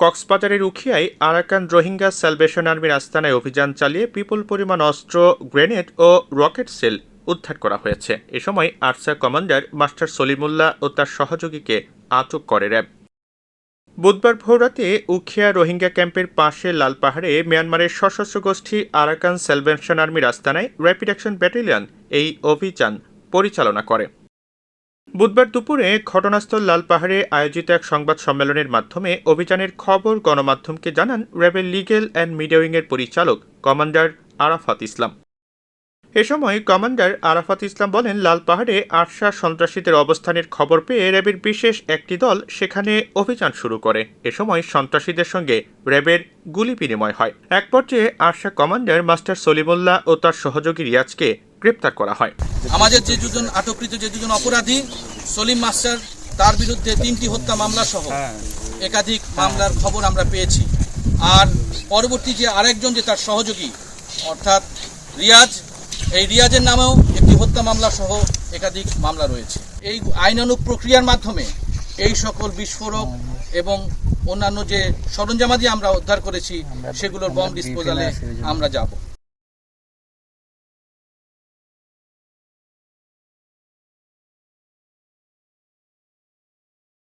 কক্সবাজারের উখিয়ায় Arakan Rohingya salvation আর্মির আস্তানায় অভিযান চালিয়ে বিপুল পরিমাণ অস্ত্র, গ্রেনেড ও রকেট সেল উদ্ধার করা হয়েছে। এ সময় আরসা কমান্ডার মাস্টার সলিমুল্লাহ ও তার সহযোগীকে আটক করে র্যাব। বুধবার ভোররাতে উখিয়া রোহিঙ্গা ক্যাম্পের পাশে লালপাহাড়ে মিয়ানমারের সশস্ত্র গোষ্ঠী আরাকান স্যালভেশন আর্মির আস্তানায় র্যাপিড অ্যাকশন ব্যাটালিয়ন এই অভিযান পরিচালনা করে। বুধবার দুপুরে ঘটনাস্থল লালপাহাড়ে আয়োজিত এক সংবাদ সম্মেলনের মাধ্যমে অভিযানের খবর গণমাধ্যমকে জানান র্যাবের লিগেল অ্যান্ড মিডিয়া উইংয়ের পরিচালক কমান্ডার আরাফাত ইসলাম। এ সময় কমান্ডার আরাফাত ইসলাম বলেন, লালপাহাড়ে আরসা সন্ত্রাসীদের অবস্থানের খবর পেয়ে র্যাবের বিশেষ একটি দল সেখানে অভিযান শুরু করে। এ সময় সন্ত্রাসীদের সঙ্গে র্যাবের গুলি বিনিময় হয়। এক পর্যায়ে আরসা কমান্ডার মাস্টার সলিমুল্লাহ ও তার সহযোগী রিয়াজকে গ্রেপ্তার করা হয়। আমাদের যে দুজন আটককৃত যে দুজন অপরাধী সলিম মাস্টার, তার বিরুদ্ধে 3টি হত্যা মামলা সহ একাধিক মামলার খবর আমরা পেয়েছি। আর পরবর্তী যে আরেকজন যে তার সহযোগী অর্থাৎ রিয়াজ, এই রিয়াজের নামেও একটি হত্যা মামলা সহ একাধিক মামলা রয়েছে। এই আইনানুগ প্রক্রিয়ার মাধ্যমে এই সকল বিস্ফোরক এবং অন্যান্য যে সরঞ্জামাদি আমরা উদ্ধার করেছি সেগুলোর বম ডিসপোজালে আমরা যাব।